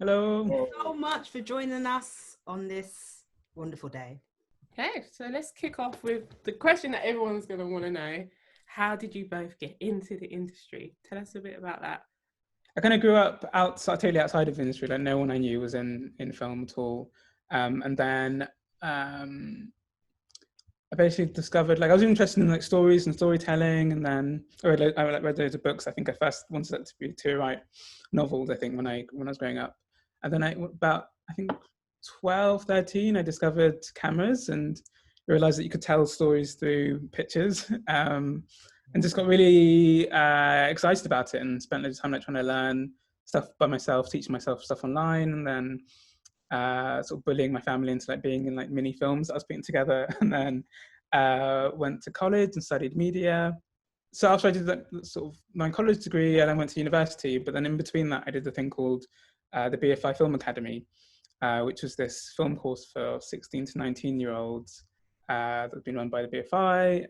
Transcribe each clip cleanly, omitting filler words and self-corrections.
Hello. Thank you so much for joining us on this wonderful day. Okay, so let's kick off with the question that everyone's going to want to know. How did you both get into the industry? Tell us a bit about that. I kind of grew up totally outside of the industry. Like no one I knew was in film at all. And then I basically discovered, like I was interested in like stories and storytelling. And then I read loads of books. I think I first wanted to write novels, I think, when I was growing up. And then I 12, 13, I discovered cameras and realized that you could tell stories through pictures. And just got really excited about it and spent loads of time like trying to learn stuff by myself, teaching myself stuff online, and then sort of bullying my family into like being in like mini films that I was putting together. And then went to college and studied media. So after I did that sort of my college degree, and I went to university, but then in between that, I did a thing called the BFI Film Academy, which was this film course for 16 to 19-year-olds that's been run by the BFI.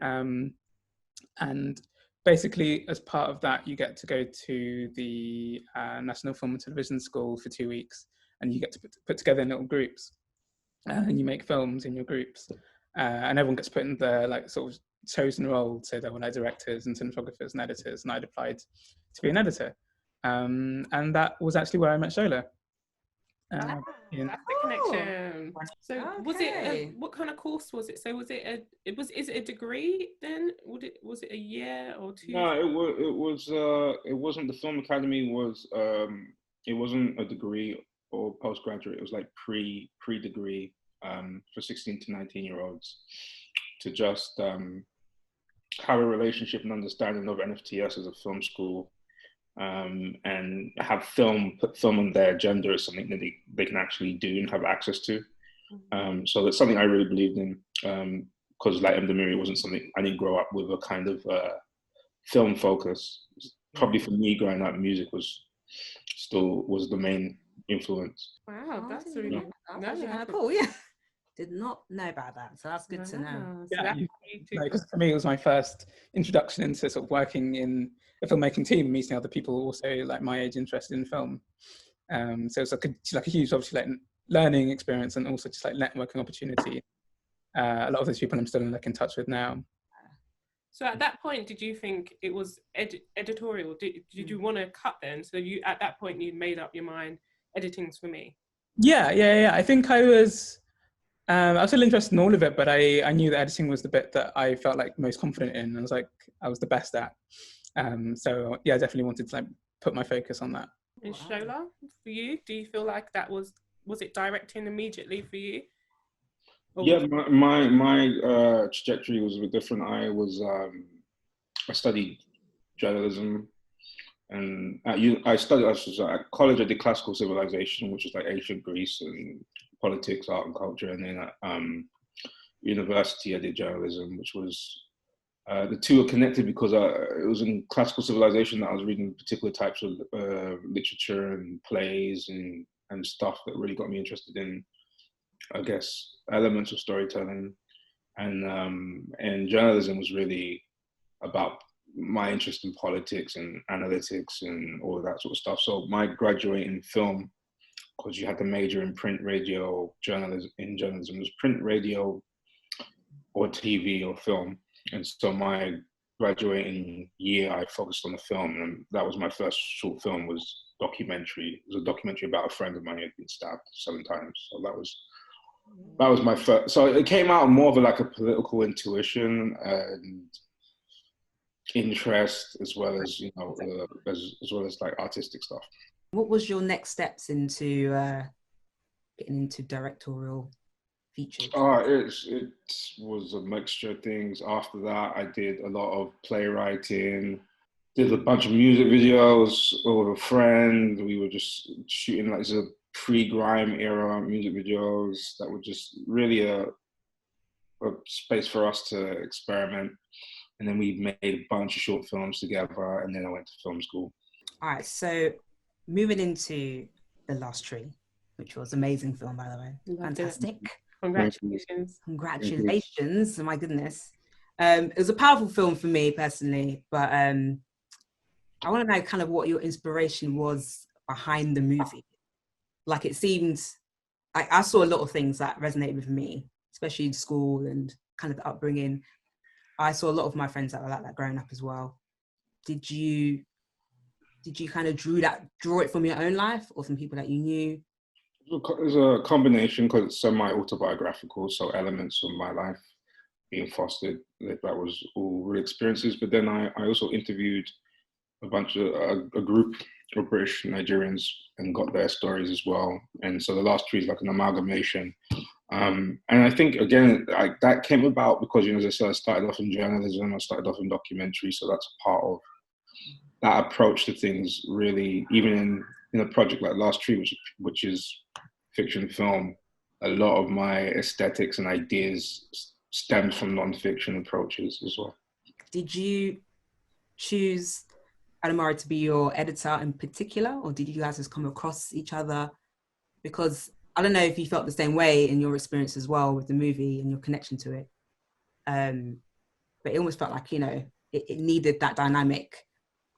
And basically, as part of that, you get to go to the National Film and Television School for 2 weeks, and you get to put together in little groups, and you make films in your groups, and everyone gets put in the like sort of chosen role. So there were like directors and cinematographers and editors, and I'd applied to be an editor, and that was actually where I met Shola. That's the connection. So was it what kind of course was it? So was it is it a degree then? Was it a year or two? No, it wasn't. The Film Academy was it wasn't a degree or postgraduate. It was like pre-degree for 16 to 19-year-olds to just have a relationship and understanding of NFTS as a film school. And have put film on their agenda as something that they can actually do and have access to. So that's something I really believed in, because like Mdhamiri wasn't something, I didn't grow up with a kind of film focus. Probably for me growing up, music was the main influence. Wow, that's really kind of cool. Yeah, did not know about that, so that's good to know. Yeah, because for me it was my first introduction into sort of working in a filmmaking team, meeting other people also like my age interested in film. So it's like a huge, obviously, like learning experience, and also just like networking opportunity. A lot of those people I'm still like in touch with now. So at that point, did you think it was editorial? Did you want to cut then? So you at that point you made up your mind, editing's for me. Yeah. I think I was still interested in all of it, but I knew that editing was the bit that I felt like most confident in. I was like I was the best at. So yeah, I definitely wanted to like put my focus on that. And Shola, for you, do you feel like that was it directing immediately for you? Yeah, my trajectory was a bit different. I studied journalism, and I was at college. I did classical civilization, which was like ancient Greece and politics, art, and culture. And then at university, I did journalism, which was the two are connected because it was in classical civilization that I was reading particular types of literature and plays and stuff that really got me interested in, I guess, elements of storytelling. And journalism was really about my interest in politics and analytics and all of that sort of stuff. So my graduating film, because you had the major in print, radio, journalism was print, radio, or TV or film. And so my graduating year, I focused on the film, and that was my first short film. Was documentary. It was a documentary about a friend of mine who had been stabbed 7 times. So that was my first. So it came out more of like a political intuition and interest, as well as as well as like artistic stuff. What was your next steps into getting into directorial features? It was a mixture of things. After that, I did a lot of playwriting, did a bunch of music videos with a friend. We were just shooting like the pre-grime era music videos that were just really a space for us to experiment. And then we made a bunch of short films together, and then I went to film school. All right, so moving into The Last Tree, which was an amazing film, by the way. Fantastic. Congratulations. Congratulations, my goodness. It was a powerful film for me personally, but I want to know kind of what your inspiration was behind the movie. like it seemed, I saw a lot of things that resonated with me, especially in school and kind of the upbringing. I saw a lot of my friends that were like that growing up as well. Did you kind of draw it from your own life or from people that you knew? There's a combination, because it's semi-autobiographical, so elements of my life being fostered, that was all real experiences. But then I also interviewed a group of British Nigerians and got their stories as well. And so the last three is like an amalgamation. And I think, again, that came about because, as I said, I started off in journalism, I started off in documentary, so that's part of that approach to things, really. Even in a project like Last Tree, which is fiction film, a lot of my aesthetics and ideas stem from non-fiction approaches as well. Did you choose Mdhamiri to be your editor in particular, or did you guys just come across each other? Because I don't know if you felt the same way in your experience as well with the movie and your connection to it. But it almost felt like, it needed that dynamic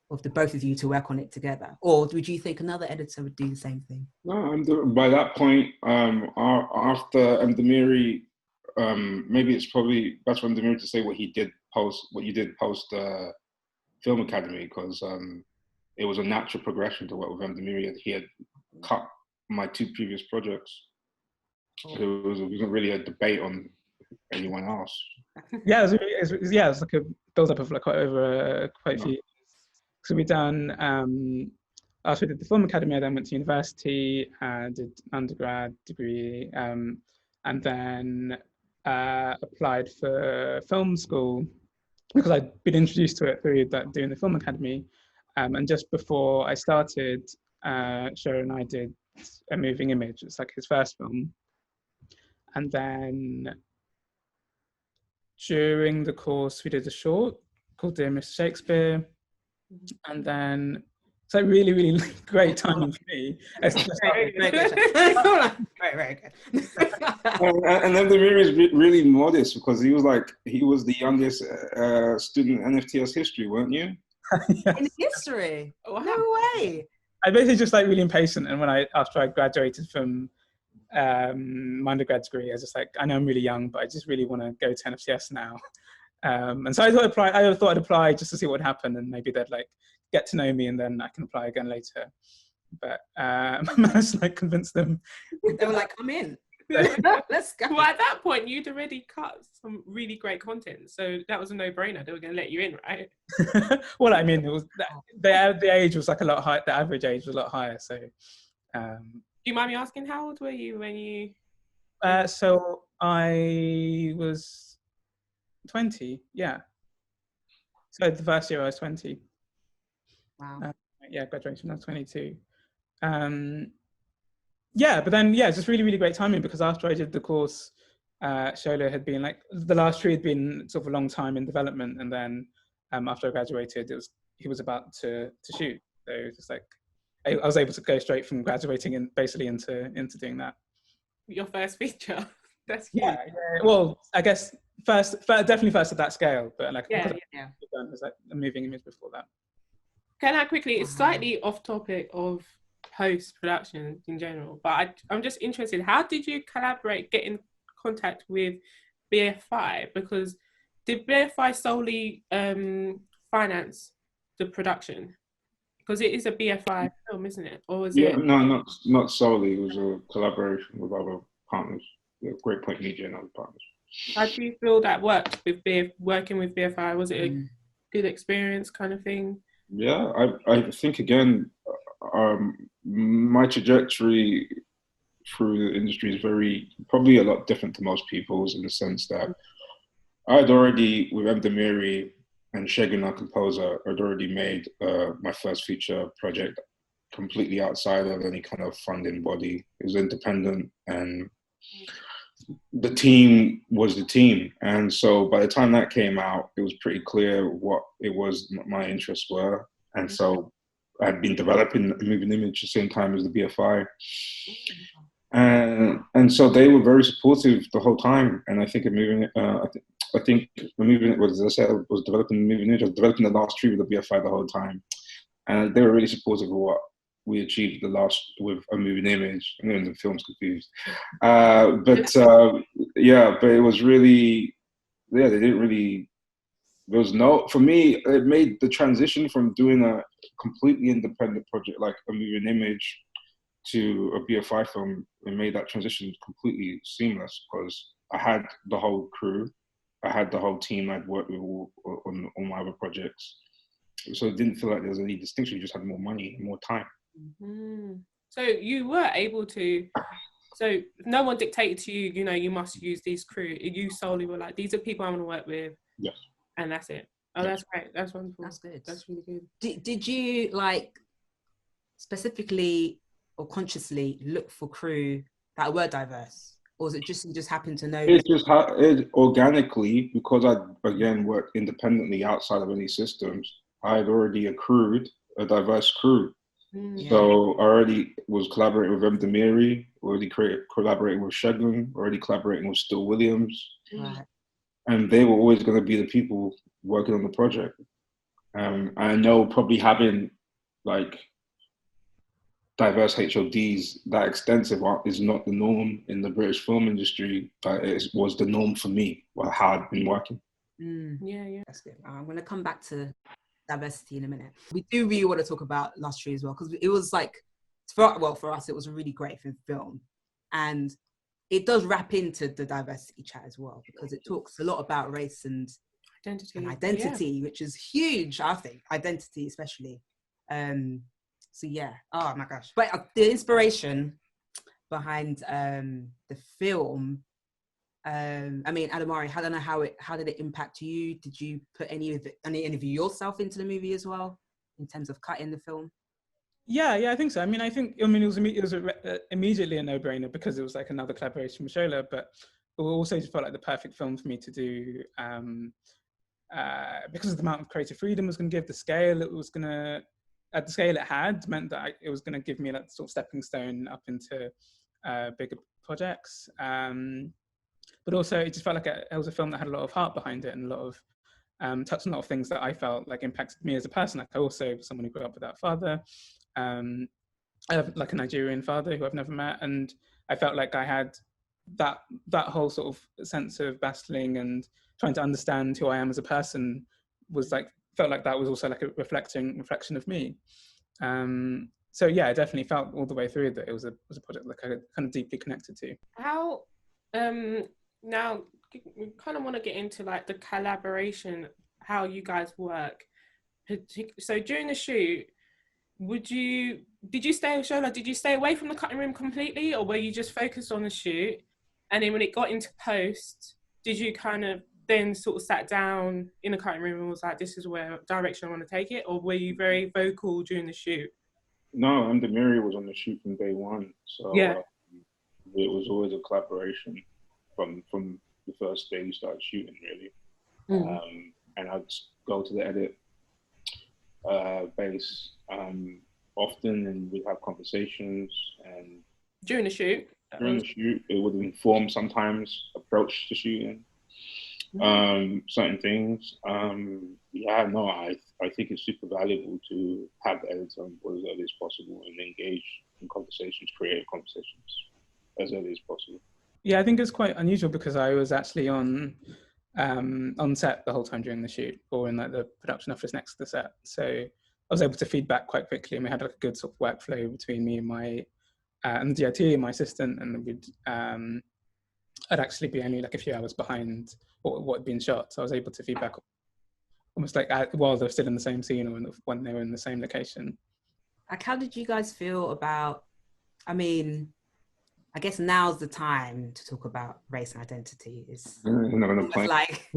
of the both of you to work on it together. Or would you think another editor would do the same thing? No, by that point, after Mdhamiri, maybe it's probably best for Mdhamiri to say what you did post Film Academy, because it was a natural progression to work with Mdhamiri. He had cut my two previous projects. It wasn't really a debate on anyone else. Yeah, it was like a build-up of like quite a few years. So we done, after I did the Film Academy, I then went to university, did undergrad degree, and then applied for film school because I'd been introduced to it through doing the Film Academy. And just before I started, Shola and I did A Moving Image. It's like his first film. And then during the course, we did a short called Dear Mr. Shakespeare. And then it's like really, really great timing for me. Very good. And then Mdhamiri is really modest, because he was the youngest student in NFTS history, weren't you? Yes. In history? No way. I basically just like really impatient, and after I graduated from my undergrad degree, I was just like, I know I'm really young, but I just really want to go to NFTS now. And so I thought I'd apply just to see what would happen, and maybe they'd like get to know me, and then I can apply again later. But I managed to like convince them. They were like, come in. Let's go. Well, at that point, you'd already cut some really great content, so that was a no-brainer. They were going to let you in, right? Well, I mean, it was the age was like a lot higher. The average age was a lot higher. So, do you mind me asking, how old were you when you? So I was 20, yeah. So the first year I was 20. Wow. Graduation I was 22. But then just really, really great timing, because after I did the course, Shola had been like, the Last Tree had been sort of a long time in development, and then after I graduated, he was about to shoot. So it was just like I was able to go straight from graduating and basically into doing that. Your first feature. That's huge. Yeah. Well, I guess definitely first at that scale, but like yeah. It was like A Moving Image before that. Can I quickly? It's slightly off topic of post-production in general, but I'm just interested. How did you get in contact with BFI? Because did BFI solely finance the production? Because it is a BFI film, isn't it? Or was it? No, not solely. It was a collaboration with other partners, Great Point Media and other partners. How do you feel that worked with working with BFI? Was it a good experience, kind of thing? Yeah, I think again, my trajectory through the industry is probably a lot different to most people's, in the sense that I'd already, with Mdhamiri and Shegun, our composer, I'd already made my first feature project completely outside of any kind of funding body. It was independent, and the team was the team. And so by the time that came out, it was pretty clear what it was my interests were. And so I'd been developing A Moving Image at the same time as the BFI. And so they were very supportive the whole time. And I think I think A Moving Image, as I said, was developing A Moving Image. I was developing The Last Tree with the BFI the whole time. And they were really supportive of what we achieved the last with A Moving Image. I know the film's confused. But it was really, they didn't really, there was no, for me, it made the transition from doing a completely independent project like A Moving Image to a BFI film. It made that transition completely seamless because I had the whole crew, I had the whole team I'd worked with on my other projects. So it didn't feel like there was any distinction, you just had more money and more time. Mm-hmm. So you were able to, so no one dictated to you, you know, you must use these crew. You solely were like, these are people I want to work with. Yes. And that's it. Oh, yes. That's great. That's wonderful. That's good. That's really good. Did you like specifically or consciously look for crew that were diverse? Or was it just, you just happened to know? It just it organically, because I, again, worked independently outside of any systems, I had already accrued a diverse crew. Mm. So I already was collaborating with Mdhamiri, already collaborating with Shegun, already collaborating with Still Williams. Right. And they were always going to be the people working on the project. I know probably having like diverse HODs that extensive is not the norm in the British film industry, but it was the norm for me, how I'd been working. Yeah. That's good. I'm going to come back to diversity in a minute. We do really want to talk about Last Tree as well, because it was like, for us, it was a really great film. And it does wrap into the diversity chat as well, because it talks a lot about race and identity, which is huge, I think. Identity, especially. So yeah, oh my gosh. But the inspiration behind the film, I mean, Adamari, I don't know how did it impact you? Did you put any of yourself into the movie as well, in terms of cutting the film? Yeah, I think so. It was immediately a no-brainer because it was like another collaboration with Shola, but it also just felt like the perfect film for me to do because of the amount of creative freedom it was going to give, the scale it was going to, at the scale it had, meant that it was going to give me that sort of stepping stone up into bigger projects. But also it just felt like it was a film that had a lot of heart behind it and a lot of touched on a lot of things that I felt like impacted me as a person. Like I also, someone who grew up without a father, I have like a Nigerian father who I've never met, and I felt like I had that whole sort of sense of battling and trying to understand who I am as a person felt like that was also like a reflection of me. So yeah, I definitely felt all the way through that it was a project that I kind of deeply connected to. How now we kind of want to get into like the collaboration, how you guys work. So during the shoot, did you stay away from the cutting room completely, or were you just focused on the shoot? And then when it got into post, did you kind of then sort of sat down in the cutting room and was like, this is where direction I want to take it? Or were you very vocal during the shoot? No, Mdhamiri was on the shoot from day one. So yeah. It was always a collaboration from the first day we started shooting, really. And I'd go to the edit base often, and we'd have conversations. And during the shoot, it would inform sometimes approach to shooting certain things. I think it's super valuable to have the editor on board as early as possible and engage in conversations, creative conversations as early as possible. Yeah, I think it's quite unusual because I was actually on set the whole time during the shoot, or in like the production office next to the set. So I was able to feedback quite quickly, and we had like a good sort of workflow between me and my and the DIT and my assistant, and we'd I'd actually be only like a few hours behind what had been shot, so I was able to feedback almost like while they're still in the same scene or when they were in the same location. Like, how did you guys feel about? I mean, I guess now's the time to talk about race and identity. It's like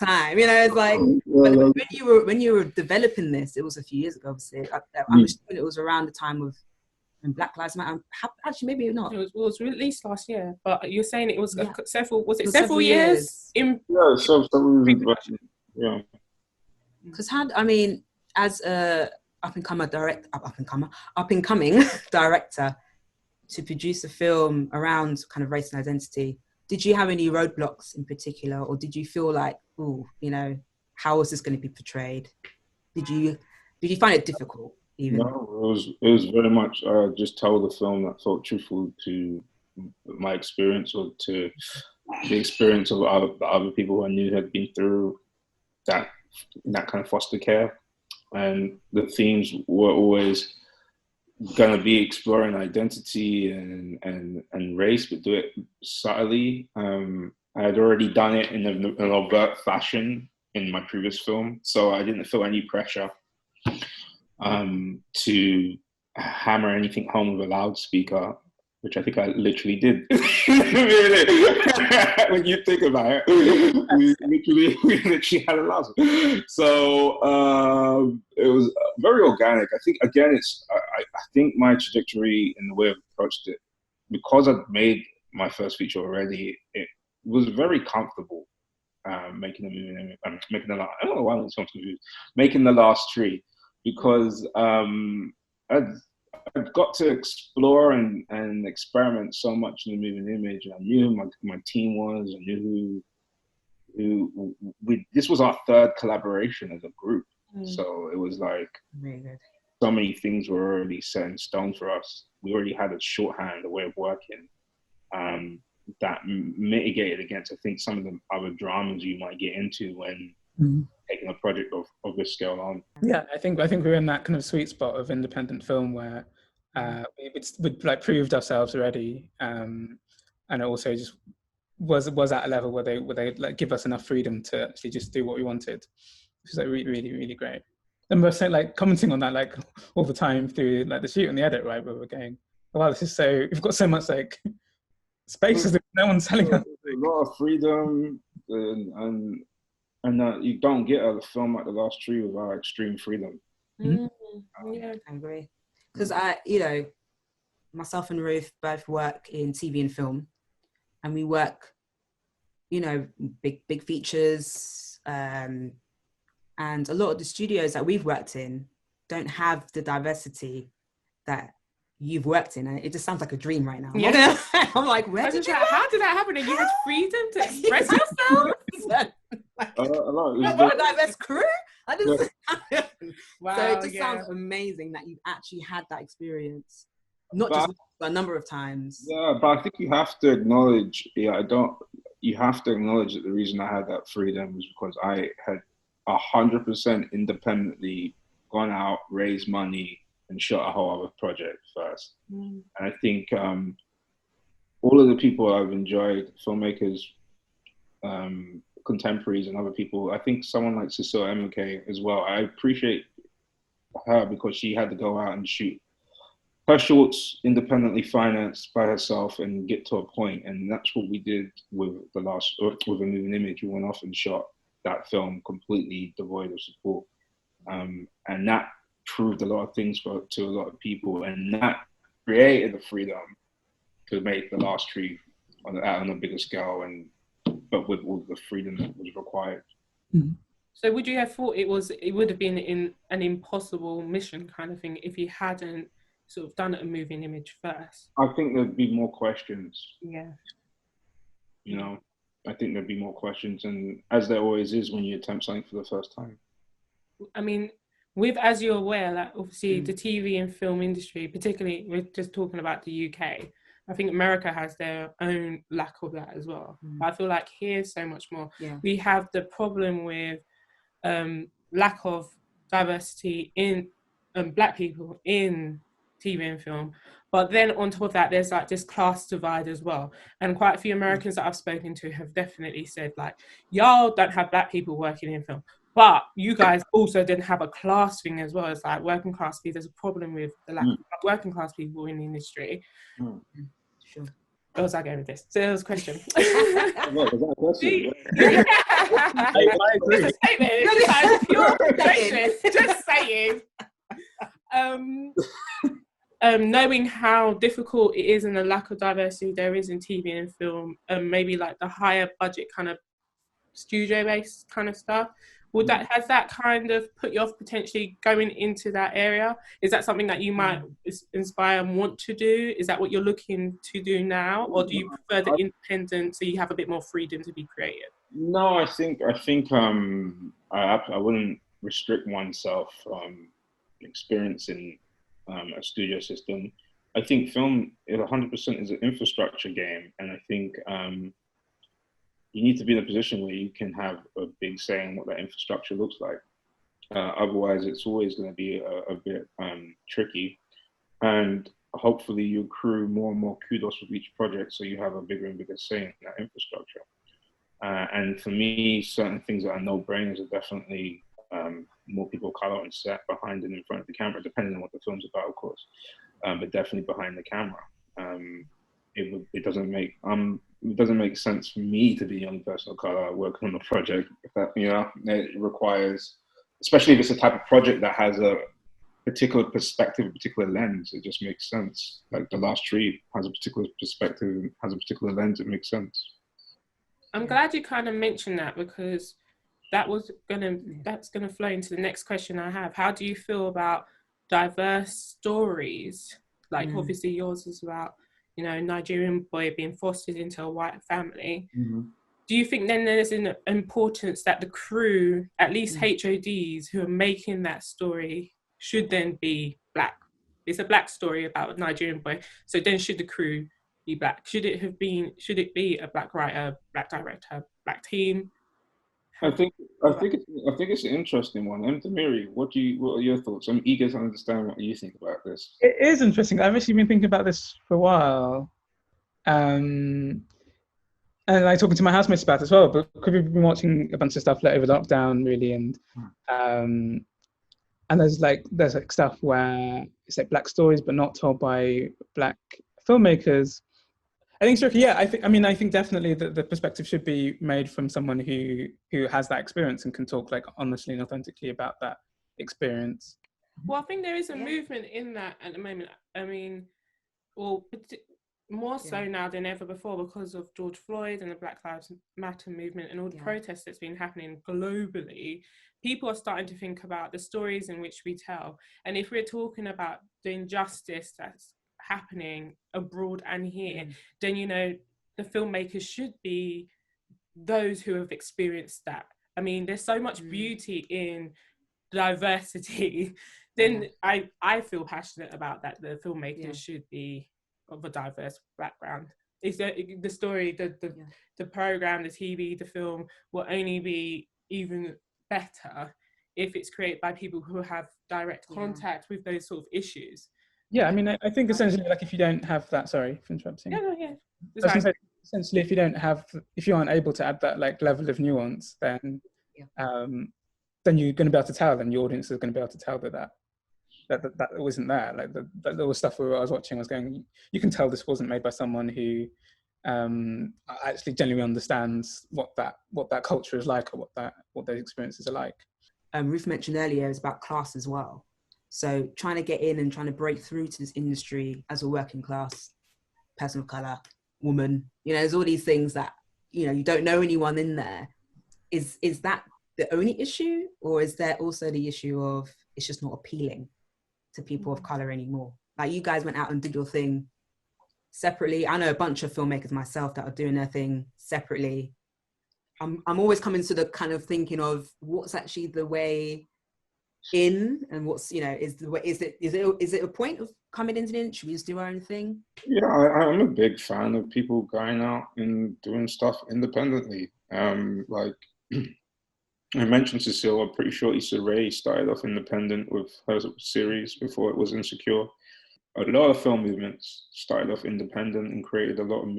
time, you know. It's like when you were developing this, it was a few years ago. Obviously, I'm assuming it was around the time of when Black Lives Matter. Actually, maybe not. It was released last year, but you're saying it was several years? Yeah. Because as a up and coming director, to produce a film around kind of race and identity, did you have any roadblocks in particular, or did you feel like, how is this going to be portrayed? Did you find it difficult even? No, it was very much just tell the film that felt truthful to my experience or to the experience of other people who I knew had been through that kind of foster care, and the themes were always gonna be exploring identity and race, but do it subtly. I had already done it in an overt fashion in my previous film, so I didn't feel any pressure to hammer anything home with a loudspeaker, which I think I literally did. When you think about it, we literally had a loudspeaker. So it was very organic. I think again, I think my trajectory and the way I've approached it, because I'd made my first feature already, it was very comfortable making the movie. I don't know why I'm so confused. Making The Last Tree, because I've got to explore and experiment so much in the moving image. I knew who my team was. I knew who this was our third collaboration as a group. So it was like so many things were already set in stone for us. We already had a shorthand, a way of working that mitigated against, I think, some of the other dramas you might get into when taking a project of this scale on. Yeah, I think we're in that kind of sweet spot of independent film where we'd like proved ourselves already, and it also just was at a level where they like give us enough freedom to actually just do what we wanted, which is like really, really, really great. And we're saying, like, commenting on that like all the time through like the shoot and the edit, right? Where we're going, oh, wow, this is so, we've got so much like spaces that no one's telling us. A lot of freedom, and you don't get a film like The Last Tree without extreme freedom. Yeah, I agree. Because myself and Ruth both work in TV and film, and we work, big features, and a lot of the studios that we've worked in don't have the diversity that you've worked in, and it just sounds like a dream right now. Yeah. I'm like, how did that happen? And you had freedom to express yourself? You've got a diverse crew? Wow, so it just sounds amazing that you've actually had that experience, not just a number of times. Yeah, but I think you have to acknowledge, you have to acknowledge that the reason I had that freedom was because I had 100% independently gone out, raised money, and shot a whole other project first. And I think all of the people I've enjoyed, filmmakers, contemporaries and other people, I think someone like Shola Amoo as well, I appreciate her because she had to go out and shoot her shorts independently financed by herself and get to a point. And that's what we did with A Moving Image. We went off and shot that film completely devoid of support. And that proved a lot of things to a lot of people, and that created the freedom to make The Last Tree on a bigger scale, but with all the freedom that was required. So would you have thought it would have been in an impossible mission kind of thing if you hadn't sort of done A Moving Image first? I think there'd be more questions. Yeah. I think there'd be more questions, and as there always is when you attempt something for the first time. I mean, as you're aware, like obviously the TV and film industry, particularly, we're just talking about the UK, I think America has their own lack of that as well. But I feel like here's so much more. Yeah. We have the problem with lack of diversity in Black people in TV and film. But then on top of that, there's like this class divide as well. And quite a few Americans that I've spoken to have definitely said, like, y'all don't have Black people working in film, but you guys also didn't have a class thing as well. It's like working class people. There's a problem with the lack of working class people in the industry. Sure. Where was I going with this? So it was a question. What, was that a question? I agree. It's a statement. It's like a pure question. Just saying. Knowing how difficult it is and the lack of diversity there is in TV and film, maybe like the higher budget kind of studio-based kind of stuff, has that kind of put you off potentially going into that area? Is that something that you might inspire and want to do? Is that what you're looking to do now, or do you prefer the independent so you have a bit more freedom to be creative? No, I think I wouldn't restrict oneself from experiencing a studio system. I think film, 100% is an infrastructure game, and I think you need to be in a position where you can have a big say in what that infrastructure looks like. Otherwise, it's always going to be a bit tricky. And hopefully you accrue more and more kudos with each project, so you have a bigger and bigger say in that infrastructure. And for me, certain things that are no-brainers are definitely more people of color on set, behind and in front of the camera, depending on what the film's about, of course, but definitely behind the camera. It doesn't make sense for me to be a young person of color working on a project that, you know, it requires, especially if it's a type of project that has a particular perspective, a particular lens. It just makes sense. Like The Last Tree has a particular perspective, has a particular lens. It makes sense. I'm glad you kind of mentioned that, because that's gonna flow into the next question I have. How do you feel about diverse stories? Like obviously yours is about, you know, Nigerian boy being fostered into a white family. Mm-hmm. Do you think then there's an importance that the crew, at least HODs who are making that story, should then be black? It's a black story about a Nigerian boy, so then should the crew be black? Should it be a black writer, black director, black team? I think it's an interesting one. Mdhamiri, what are your thoughts? I'm eager to understand what you think about this. It is interesting. I've actually been thinking about this for a while. And like talking to my housemates about it as well, but we've been watching a bunch of stuff like over lockdown, really, and there's stuff where it's like black stories but not told by black filmmakers. I think it's tricky. Yeah, I think definitely the perspective should be made from someone who has that experience and can talk like honestly and authentically about that experience. Well, I think there is a movement in that at the moment. I mean, more so now than ever before, because of George Floyd and the Black Lives Matter movement and all the protests that's been happening globally. People are starting to think about the stories in which we tell. And if we're talking about the injustice that's happening abroad and here, then, you know, the filmmakers should be those who have experienced that. I mean, there's so much beauty in diversity. Then I feel passionate about that. The filmmakers should be of a diverse background. Is the story, the program, the TV, the film will only be even better if it's created by people who have direct contact with those sort of issues. Yeah, I mean, I think essentially, like, if you don't have that, sorry for interrupting. Essentially, if you aren't able to add that like level of nuance, then you're going to be able to tell, and the audience is going to be able to tell that wasn't there. Like that little stuff where I was watching, I was going, you can tell this wasn't made by someone who actually genuinely understands what that culture is like, or what those experiences are like. Ruth mentioned earlier is about class as well. So trying to get in and trying to break through to this industry as a working class person of color, woman, you know, there's all these things that, you know, you don't know anyone in there. Is that the only issue, or is there also the issue of it's just not appealing to people of color anymore? Like, you guys went out and did your thing separately. I know a bunch of filmmakers myself that are doing their thing separately. I'm always coming to the kind of thinking of what's actually the way in, and what's, you know, is it a point of coming into the industry? Should we just do our own thing? Yeah, I'm a big fan of people going out and doing stuff independently. Like I mentioned Cecile, I'm pretty sure Issa Rae started off independent with her series before it was Insecure. A lot of film movements started off independent and created a lot of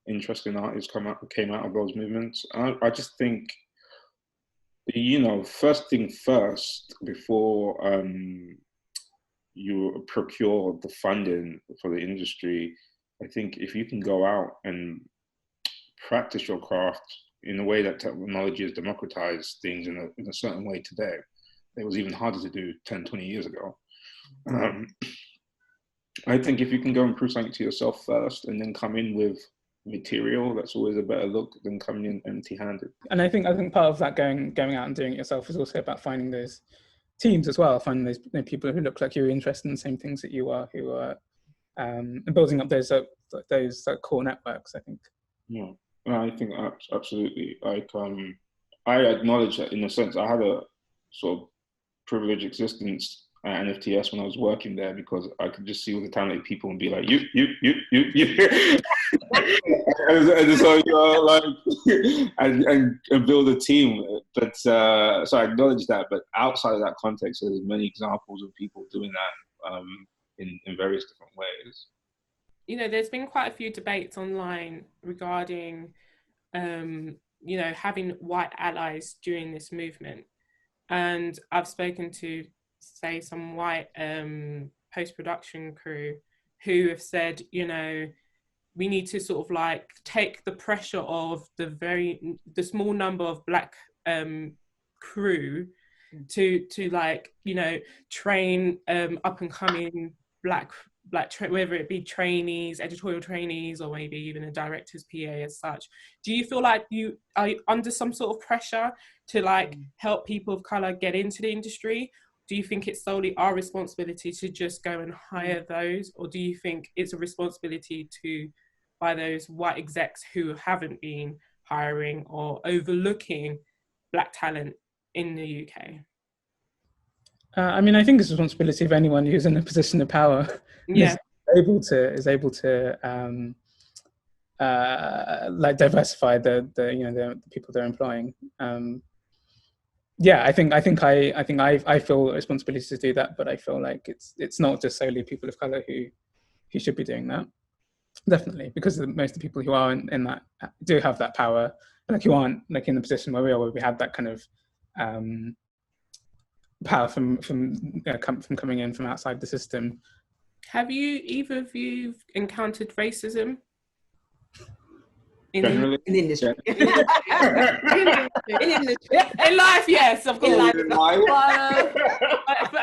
interesting artists came out of those movements. I just think, you know, first thing first, before you procure the funding for the industry, I think if you can go out and practice your craft in a way that technology has democratized things in a certain way today, it was even harder to do 10, 20 years ago. I think if you can go and prove something to yourself first and then come in with material, that's always a better look than coming in empty-handed. And I think part of that going out and doing it yourself is also about finding those teams as well, finding those, you know, people who look like you're interested in the same things that you are, who are and building up those core networks, I think. Yeah, I think absolutely. Like I acknowledge that in a sense I had a sort of privileged existence at NFTS when I was working there, because I could just see all the talented people and be like, you. and so, like, and build a team. But so I acknowledge that. But outside of that context, there's many examples of people doing that in various different ways. There's been quite a few debates online regarding, having white allies during this movement. And I've spoken to, say, some white post-production crew who have said, we need to sort of like take the pressure of the small number of black crew to like, train up and coming black whether it be trainees, editorial trainees, or maybe even a director's PA as such. Do you feel like you are under some sort of pressure to like help people of color get into the industry? Do you think it's solely our responsibility to just go and hire those, or do you think it's a responsibility by those white execs who haven't been hiring or overlooking black talent in the UK? I mean, I think it's a responsibility of anyone who's in a position of power. Yeah, is able to like diversify the people they're employing. I think I feel a responsibility to do that, but I feel like it's not just solely people of color who should be doing that. Definitely, because most of the people who are in that do have that power, like who aren't like in the position where we are, where we have that kind of power from coming in from outside the system. Have you either of you encountered racism in Generally, in the industry? In life, yes, of course. In life.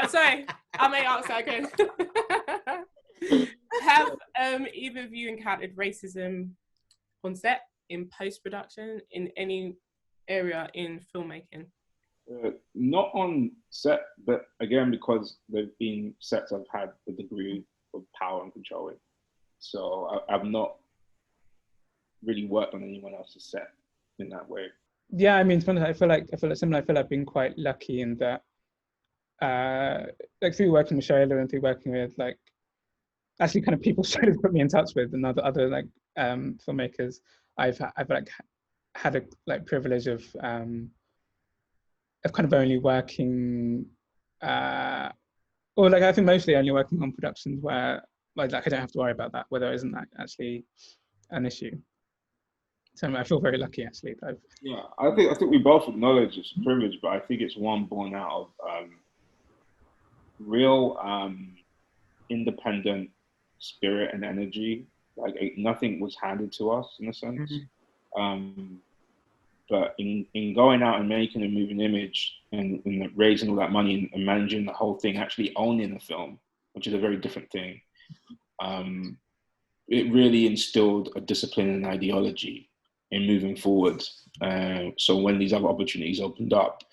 Sorry, I may ask that again. Have either of you encountered racism on set, in post-production, in any area in filmmaking? Not on set, but again, because there've been sets I've had a degree of power and control in. So I've not really worked on anyone else's set in that way. Yeah, I mean, I feel like similar. I feel like I've been quite lucky in that, like through working with Shola and through working with like, actually kind of people Shola's put me in touch with and other like filmmakers. I've like had a like privilege of kind of only working, or like I think mostly only working on productions where like I don't have to worry about that, where there isn't that actually an issue. So I feel very lucky actually. I think we both acknowledge it's a privilege, but I think it's one born out of real independent spirit and energy. Like nothing was handed to us in a sense. But in going out and making a moving image and raising all that money and managing the whole thing, actually owning the film, which is a very different thing, it really instilled a discipline and ideology in moving forward. So when these other opportunities opened up,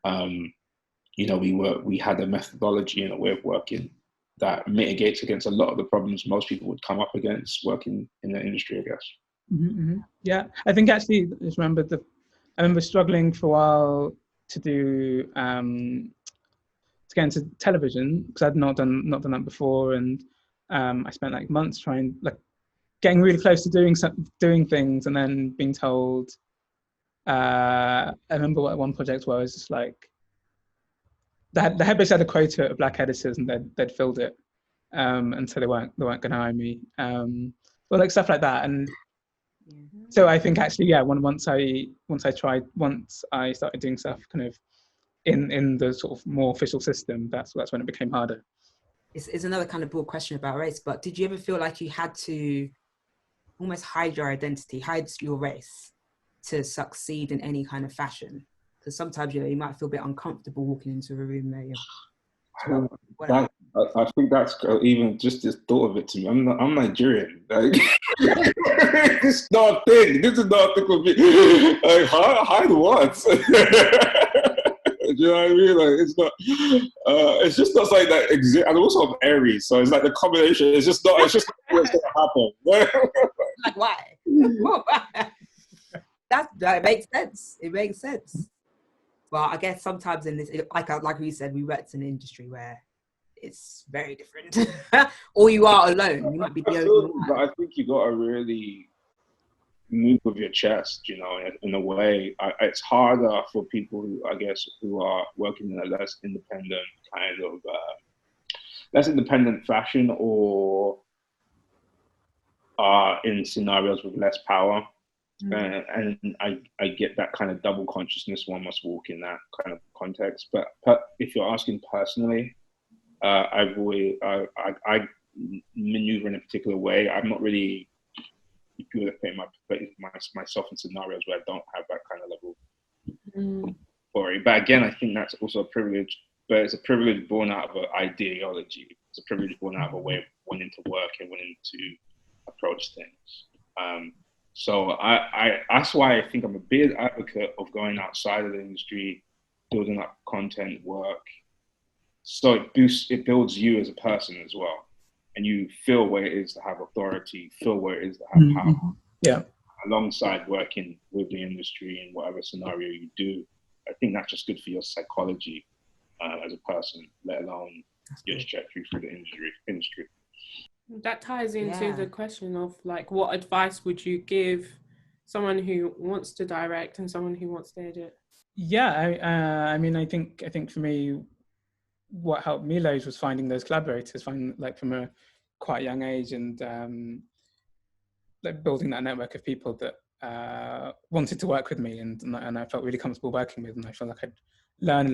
we had a methodology and a way of working that mitigates against a lot of the problems most people would come up against working in the industry, I guess. Yeah, I think actually I remember struggling for a while to do to get into television because I'd not done that before, and I spent like months trying, like getting really close to doing things, and then being told. I remember one project where I was just like, they had basically had a quota of black editors, and they'd filled it, and so they weren't going to hire me, or like stuff like that, and. So I think actually, yeah, once I started doing stuff kind of in the sort of more official system, that's when it became harder. It's another kind of broad question about race, but did you ever feel like you had to almost hide your identity, hide your race to succeed in any kind of fashion? Because sometimes you might feel a bit uncomfortable walking into a room there. I think that's even just the thought of it to me. I'm Nigerian. Like, it's not a thing. This is not a thing for me. Like, hide what? Do you know what I mean? Like, it's not. It's just not something that exists. And also of Aries, so it's like the combination. It's just not. It's just what's going to happen. Like why? That makes sense. It makes sense. But I guess sometimes in this, like we said, we worked in an industry where it's very different. Or you are alone. You might be the only one. But I think you got to really move with your chest, you know, in a way. It's harder for people who, I guess, who are working in a less independent kind of, less independent fashion, or are in scenarios with less power. And I get that kind of double consciousness one must walk in that kind of context. But if you're asking personally, I maneuver in a particular way. I'm not really, if you were to put myself in scenarios where I don't have that kind of level of worry. But again, I think that's also a privilege, but it's a privilege born out of an ideology. It's a privilege born out of a way of wanting to work and wanting to approach things. So that's why I think I'm a big advocate of going outside of the industry, building up content work. So it builds you as a person as well. And you feel what it is to have authority, feel what it is to have power. Yeah. Alongside working with the industry in whatever scenario you do, I think that's just good for your psychology as a person, let alone your trajectory through the industry. That ties into the question of like, what advice would you give someone who wants to direct and someone who wants to edit? Yeah, I mean, I think for me, what helped me loads was finding those collaborators, like from a quite young age, and like building that network of people that wanted to work with me, and I felt really comfortable working with, and I felt like I'd learn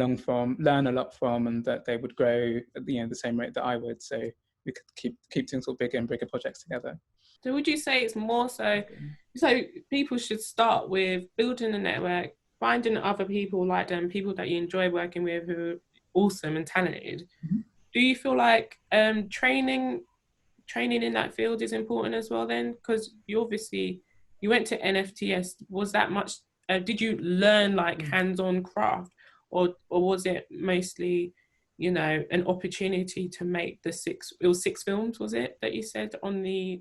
a lot from, and that they would grow at the same rate that I would. So we could keep doing sort of bigger and bigger projects together. So would you say it's more so people should start with building a network, finding other people like them, people that you enjoy working with who are awesome and talented? Do you feel like training in that field is important as well then? Because you went to NFTS. Was that much, did you learn like hands-on craft, or was it mostly, an opportunity to make it was 6 films, was it, that you said on the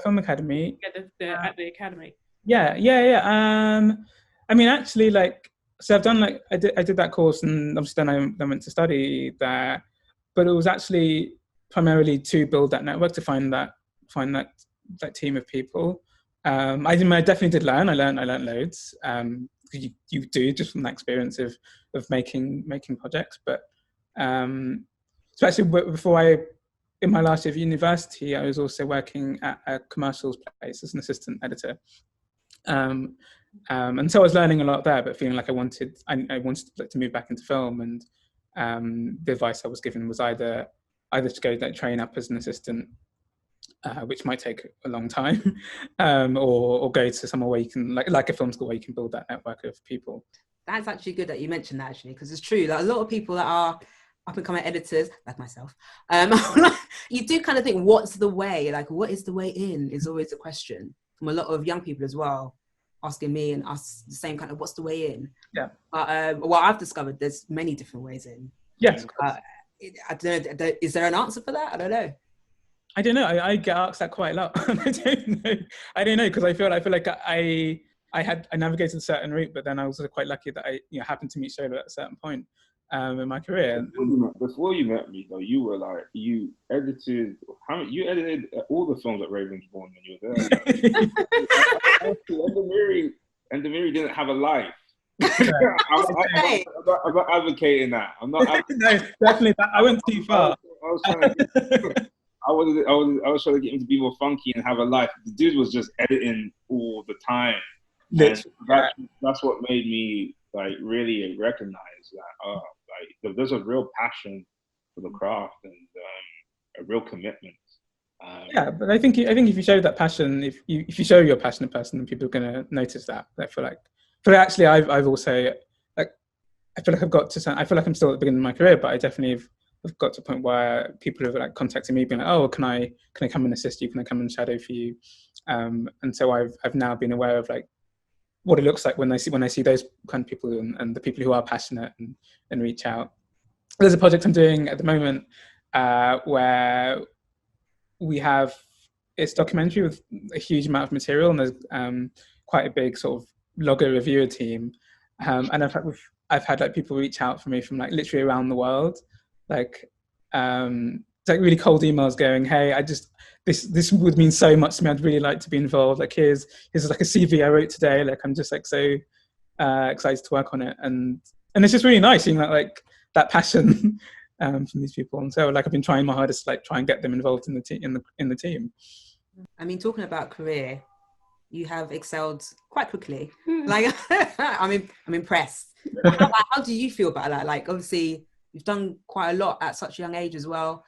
Film Academy? Yeah, at the Academy. Yeah. I mean, actually, like, so I've done I did that course, and obviously then I went to study there, but it was actually primarily to build that network, to find that team of people. I definitely did learn. I learned loads. You do, just from that experience of making projects. But especially before in my last year of university, I was also working at a commercials place as an assistant editor. And so I was learning a lot there, but feeling like I wanted to move back into film. And the advice I was given was either to go train up as an assistant, which might take a long time, or go to somewhere where you can, like a film school, where you can build that network of people. That's actually good that you mentioned that, actually, because it's true. Like, a lot of people that are up and coming editors, like myself, you do kind of think, what's the way? Like, what is the way in? Is always the question from a lot of young people as well, asking me and us the same kind of, what's the way in? Yeah. But what I've discovered, there's many different ways in. Yes. I don't know. Is there an answer for that? I don't know. I don't know. I get asked that quite a lot. I don't know, because I feel like I navigated a certain route, but then I was quite lucky that I happened to meet Shola at a certain point in my career. Before you met me, though, you edited all the films at Ravensbourne when you were there. Mdhamiri didn't have a life. I'm not advocating that. I'm not. No, definitely. I went too far. I was trying to get him to be more funky and have a life. The dude was just editing all the time. That's what made me really recognize that there's a real passion for the craft and a real commitment. But I think if you show that passion, if you show you're a passionate person, then people are going to notice that. I feel like, but actually, I've also I feel like I'm still at the beginning of my career, but I definitely have got to a point where people have contacted me, being like, "Oh, can I come and assist you? Can I come and shadow for you?" And so I've now been aware of what it looks like when I see those kind of people and the people who are passionate and reach out. There's a project I'm doing at the moment where it's documentary with a huge amount of material, and there's quite a big sort of logger reviewer team. And in fact, I've had like people reach out for me from like literally around the world, like it's like really cold emails going, hey, I just this would mean so much to me. I'd really like to be involved. Like here's like a CV I wrote today. Like I'm just like so excited to work on it, and it's just really nice seeing that like that passion from these people. And so like I've been trying my hardest to like try and get them involved in the team. I mean, talking about career, you have excelled quite quickly. Like I'm impressed. How do you feel about that? Like obviously you've done quite a lot at such a young age as well.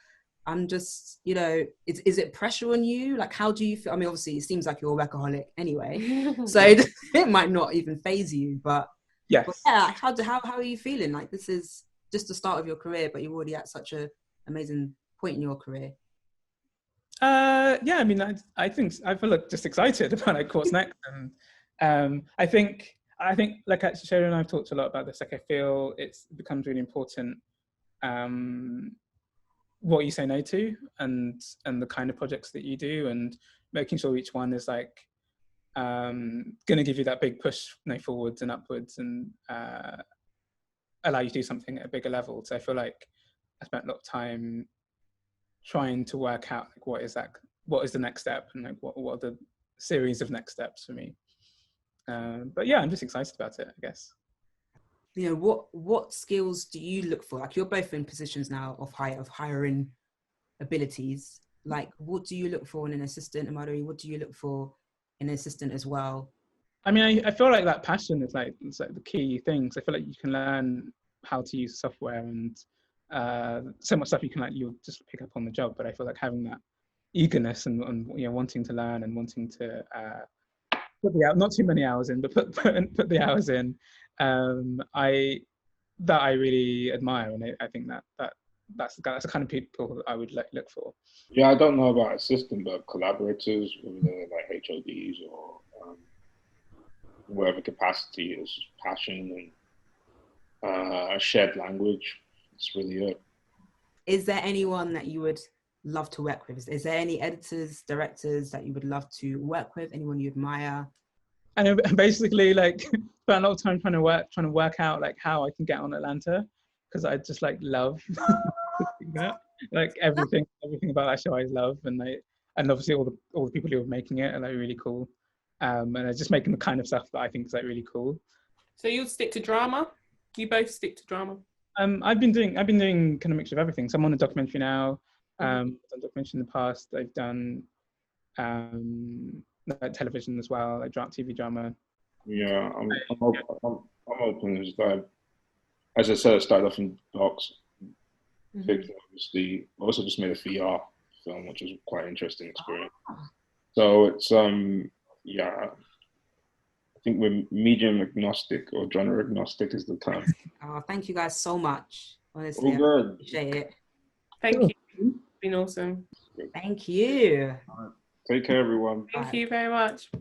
I'm just, you know, is it pressure on you? Like, how do you feel? I mean, obviously it seems like you're a workaholic anyway, so it might not even faze you, but yes. But yeah, how are you feeling? Like this is just the start of your career, but you're already at such an amazing point in your career. Yeah, I mean, I think I feel like just excited about like what's next, and I think like actually Shola and I've talked a lot about this. Like I feel it becomes really important what you say no to, and the kind of projects that you do, and making sure each one is like going to give you that big push forwards and upwards, and allow you to do something at a bigger level. So I feel like I spent a lot of time trying to work out like what is the next step, and like what are the series of next steps for me. But yeah, I'm just excited about it, I guess. You know, what skills do you look for? Like you're both in positions now of hiring abilities. Like what do you look for in an assistant, Mdhamiri? What do you look for in an assistant as well? I mean, I feel like that passion is like it's like the key things. I feel like you can learn how to use software, and so much stuff you'll just pick up on the job. But I feel like having that eagerness and you know, wanting to learn and wanting to put not too many hours in, but put the hours in. I really admire, and I think that's the kind of people that I would look for. Yeah, I don't know about assistant, but collaborators, whether they're like HODs or whatever capacity is passion and a shared language. It's really it. Is there anyone that you would love to work with? Is there any editors, directors that you would love to work with? Anyone you admire? And basically, like, spent a lot of time trying to work out like how I can get on Atlanta, because I just like love that. Like everything about that show I love, and obviously all the people who are making it are like really cool, and they're just making the kind of stuff that I think is like really cool. So you'll stick to drama? You both stick to drama? I've been doing kind of a mixture of everything. So I'm on a documentary now. I've done documentary in the past. I've done television as well, like TV drama. Yeah, I'm open. As I said, I started off in docs. Obviously, I also just made a VR film, which was quite an interesting experience. So it's yeah, I think we're medium agnostic or genre agnostic is the term. Oh, thank you guys so much. Honestly, all good. I appreciate it. Thank you. It's been awesome. Thank you. Take care, everyone. Thank you very much.